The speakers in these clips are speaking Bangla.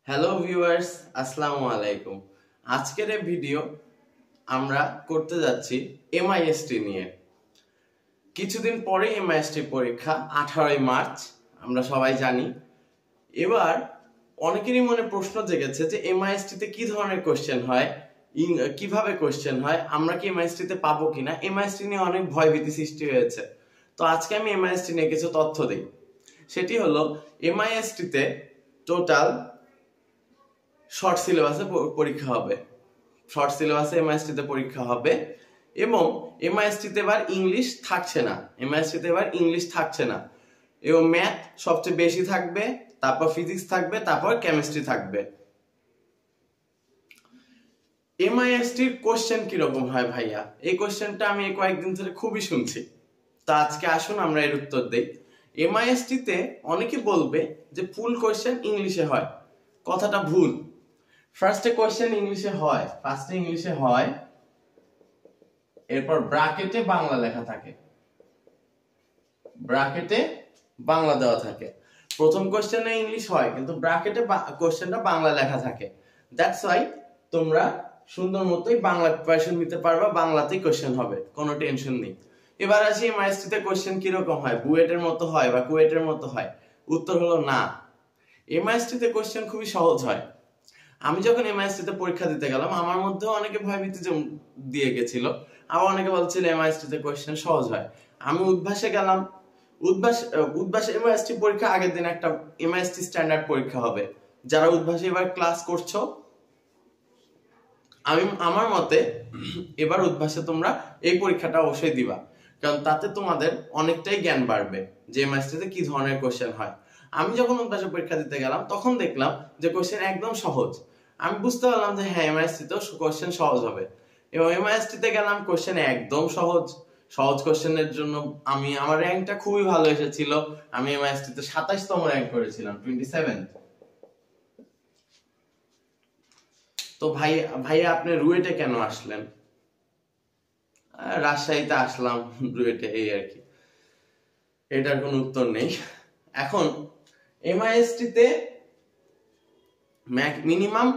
হ্যালো ভিউয়ার্স, আসসালামু আলাইকুম। আজকের এই ভিডিও আমরা করতে যাচ্ছি এমআইএসটি নিয়ে। কিছুদিন পরে এমআইএসটি পরীক্ষা 18 মার্চ, আমরা সবাই জানি। এবার অনেকেরই মনে প্রশ্ন জেগেছে যে এমআইএসটিতে কি ধরনের কোশ্চেন হয়, কিভাবে কোশ্চেন হয়, আমরা কি এমআইএসটিতে পাবো কিনা। এমআইএসটি নিয়ে অনেক ভয়ভীতি সৃষ্টি হয়েছে। তো আজকে আমি এমআইএসটি নিয়ে কিছু তথ্য দিই। সেটি হলো এমআইএসটিতে টোটাল শর্ট সিলেবাসে পরীক্ষা হবে। শর্ট সিলেবাসে এমআইএসটিতে পরীক্ষা হবে এবং এমআইএসটিতে এবার ইংলিশ থাকছে না। এমআইএসটিতে এবার ইংলিশ থাকছে না এবং ম্যাথ সবচেয়ে বেশি থাকবে, তারপর ফিজিক্স থাকবে, তারপর কেমিস্ট্রি থাকবে। এমআইএসটির কোশ্চেন কিরকম হয় ভাইয়া? এই কোশ্চেনটা আমি কয়েকদিন ধরে খুবই শুনছি। তো আজকে আসুন আমরা এর উত্তর দেই। এমআইএসটিতে অনেকে বলবে যে ফুল কোশ্চেন ইংলিশে হয়। কথাটা ভুল। ফার্স্টে কোশ্চেন ইংলিশে হয়, এরপর ব্র্যাকেটে বাংলা লেখা থাকে, ব্র্যাকেটে বাংলা দেওয়া থাকে। প্রথম কোশ্চেনে ইংলিশ হয় কিন্তু ব্র্যাকেটে কোশ্চেনটা বাংলা লেখা থাকে। দ্যাটস ওয়াই তোমরা সুন্দর মতোই বাংলা প্রিপারেশন নিতে পারবা, বাংলাতেই কোশ্চেন হবে, কোনো টেনশন নেই। এবার আসি এমআইএসটিতে কোশ্চেন কিরকম হয়, বুয়েটের মতো হয় বা কুয়েটের মতো হয়? উত্তর হলো না। এমআইএসটিতে কোশ্চেন খুবই সহজ হয়। আমি যখন এমআইএসটিতে পরীক্ষা দিতে গেলাম, আমার মধ্যেও অনেকে ভয়ভীতি দিয়ে গেছিল, আবার অনেকে বলছিল এমআইএসটিতে কোশ্চেন সহজ হয়। আমি উদ্ভাসে গেলাম। উদ্ভাসে এমআইএসটি পরীক্ষা আগের দিন একটা এমআইএসটি স্ট্যান্ডার্ড পরীক্ষা হবে। যারা উদ্ভাসে এবার ক্লাস করছো, আমার মতে এবার উদ্ভাসে তোমরা এই পরীক্ষাটা অবশ্যই দিবা, কারণ তাতে তোমাদের অনেকটাই জ্ঞান বাড়বে যে এমআইএসটিতে কি ধরনের কোশ্চেন হয়। আমি যখন উদ্ভাসে পরীক্ষা দিতে গেলাম তখন দেখলাম যে কোশ্চেন একদম সহজ। আমি বুঝতে পারলাম যে হ্যাঁ, এমআইএসটিতেও কোশ্চেন সহজ হবে। এবং এমআইএসটিতে গেলাম, কোশ্চেন একদম সহজ। সহজ কোশ্চেনের জন্য আমার র্যাঙ্কটা খুবই ভালো এসেছিল। আমি এমআইএসটিতে 27তম র্যাঙ্ক করেছিলাম, 27। তো ভাইয়া আপনি রুয়েটে কেন আসলেন? রাজশাহীতে আসলাম, রুয়েটে, এই আর কি। এটার কোনো উত্তর নেই। এখন এমআইএসটিতে মিনিমাম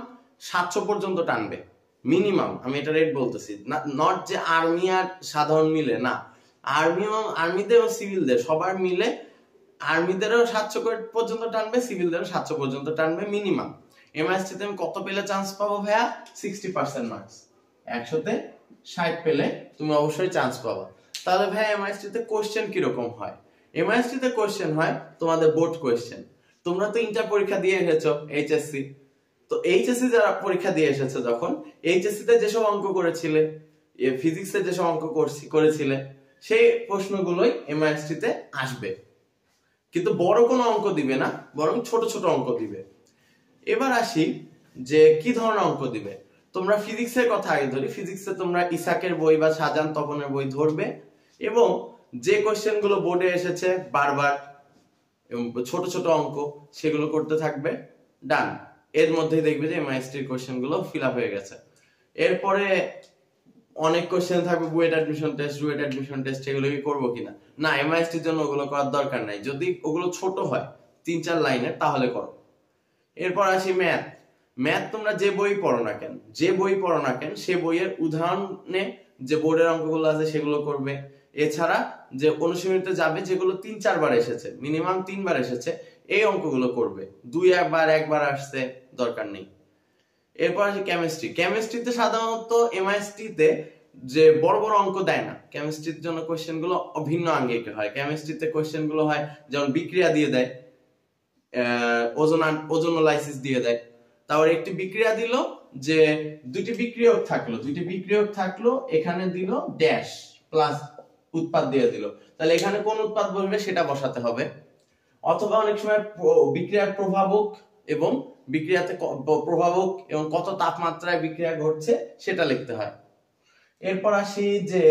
700 পর্যন্ত টানবে, মিনিমাম। আমি এটা রেট বলতেছি, নট যে আর্মি আর সাধারণ মিলে না। আর্মিদের ও সিভিলদের সবার মিলে, আর্মিদেরও 700 পর্যন্ত টানবে, সিভিলদেরও 700 পর্যন্ত টানবে মিনিমাম। এমআইএসটিতে আমি কত পেলে চান্স পাবো ভাইয়া? 60% মার্কস। 100তে 60 পেলে তুমি অবশ্যই চান্স পাবা। তাহলে ভাইয়া এমআইএসটিতে কোশ্চেন কিরকম হয়? এমআইএসটিতে কোশ্চেন হয় তোমাদের বোর্ড কোশ্চেন। তোমরা তো ইন্টার পরীক্ষা দিয়ে এসেছো, এইচএসসি। তো এইচএসসি যারা পরীক্ষা দিয়ে এসেছে, যখন এইচএসসি তে যেসব অঙ্ক করেছিলে, ফিজিক্সে যেসব অঙ্ক করেছিলে, সেই প্রশ্নগুলোই এমআইএসটিতে আসবে। কিন্তু বড় কোনো অঙ্ক দিবে না, বরং ছোট ছোট অঙ্ক দিবে। এবার আসি যে কি ধরনের অঙ্ক দিবে। তোমরা ফিজিক্সের কথা আগে ধরি। ফিজিক্সে তোমরা ইসাকের বই বা শাহজাহান তপনের বই ধরবে এবং যে কোশ্চেন গুলো বোর্ডে এসেছে বারবার এবং ছোট ছোট অঙ্ক, সেগুলো করতে থাকবে। ডান। এর মধ্যেই দেখবে যে এমআইএসটির কোশ্চেন গুলো ফিল আপ হয়ে গেছে। এরপরে অনেক কোশ্চেন থাকবে BUET admission test, RUET admission test, এগুলো কি করবো কিনা? না, এমআইএসটির জন্য ওগুলো করার দরকার নাই। যদি ওগুলো ছোট হয় 3-4 লাইনের, তাহলে করো। এরপর আসি ম্যাথ। ম্যাথ তোমরা যে বই পড়ো না কেন, সে বইয়ের উদাহরণে যে বোর্ডের অঙ্কগুলো আছে সেগুলো করবে। এছাড়া যে অনুশীলনীতে যাবে, যেগুলো 3-4 বার এসেছে, মিনিমাম 3 বার এসেছে, এই অঙ্কগুলো করবে। 1 বার আসছে, দরকার নেই। এরপর আসি কেমিস্ট্রি। কেমিস্ট্রিতে সাধারণত এমআইএসটিতে যে বড় বড় অঙ্ক দেয় না। কেমিস্ট্রির জন্য কোশ্চেন গুলো ভিন্ন আঙ্গিকে হয়। কেমিস্ট্রিতে কোশ্চেন গুলো হয় যেমন বিক্রিয়া দিয়ে দেয়, ওজোনোলাইসিস দিয়ে দেয়। তারপর একটি বিক্রিয়া দিল, যে দুটি বিক্রিয়ক থাকলো, এখানে দিল ড্যাশ প্লাস উৎপাদ দিয়ে দিল। তাহলে এখানে কোন উৎপাদ বলবে সেটা বসাতে হবে। অথবা অনেক সময় বিক্রিয়ার প্রভাবক এবং কত তাপমাত্রায় বিক্রিয়া ঘটছে সেটা লিখতে হয়। এরপর আসি যে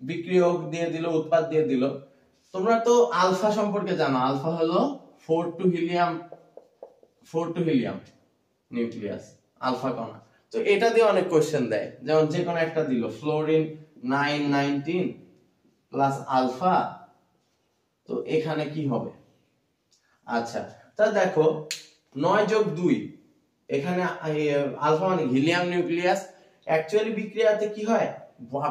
বিক্রিয়ক দিয়ে দিল, উৎপাদ দিয়ে দিল। তোমরা তো আলফা সম্পর্কে জানো। আলফা হলো 4 টু হিলিয়াম নিউক্লিয়াস, আলফা কণা। তো এটা দিয়ে অনেক কোশ্চেন দেয়, যেমন যে কোনো একটা দিল, ফ্লোরিন 919 প্লাস আলফা। তো এখানে কি হবে? আচ্ছা, তা দেখো 9 যোগ 2 এখানে আলফা মানে হিলিয়াম নিউক্লিয়াস। অ্যাকচুয়ালি বিক্রিয়াতে কি হয়,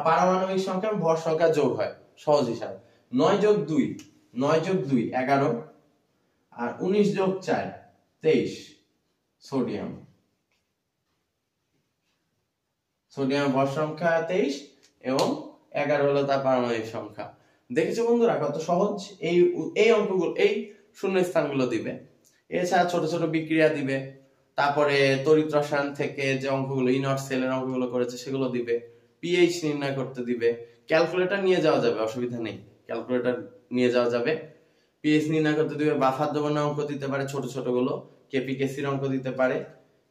পারমাণবিক সংখ্যা ভর সংখ্যা যোগ হয়, সহজ হিসাব। 9 + 2 11, আর 19 + 4 23 সোডিয়াম। সোডিয়াম ভর সংখ্যা 23 এবং 11 হলো তার পারমাণবিক সংখ্যা। দেখেছো বন্ধুরা কত সহজ? এই অঙ্কগুলো, এই শূন্য স্থানগুলো দিবে। এছাড়া ছোট ছোট বিক্রিয়া দিবে, তারপরে তড়িৎ রসায়ন থেকে যে অঙ্কগুলো ইনট সেলের অঙ্কগুলো করেছে সেগুলো দিবে, পিএইচ নির্ণয় করতে দিবে। ক্যালকুলেটর নিয়ে যাওয়া যাবে, অসুবিধা নেই, ক্যালকুলেটর নিয়ে যাওয়া যাবে। পিএইচ নির্ণয় করতে দিবে, বাফার দ্রবণের অঙ্ক দিতে পারে ছোট ছোট গুলো, কেপিকেসির অঙ্ক দিতে পারে।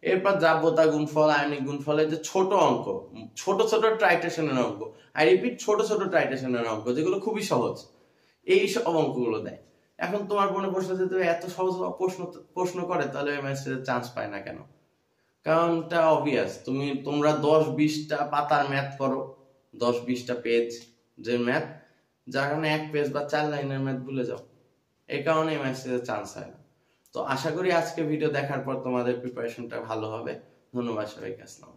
এরপর দ্রাব্যতা গুণফল, আয়নিক গুণফলের যে ছোট অঙ্ক, ছোট ছোট টাইট্রেশনের অঙ্ক, আই রিপিট ছোট ছোট টাইট্রেশনের অঙ্ক, যেগুলো খুবই সহজ, এই সব অঙ্কগুলো দেয়। এখন তোমার মনে প্রশ্ন, যদি এত সহজ প্রশ্ন করে তাহলে এমএসসি চান্স পায় না কেন? কারণটা অবভিয়াস, তোমরা 10-20টা পাতার ম্যাথ করো, 10-20টা পেজ যে ম্যাথ, যার কারণে 1 পেজ বা 4 লাইনের ম্যাথ ভুলে যাও, এই কারণে এমএসসি চান্স হয় না। তো আশা করি আজকে ভিডিও দেখার পর তোমাদের প্রিপারেশনটা ভালো হবে। ধন্যবাদ সবাইকে, আসসালাম।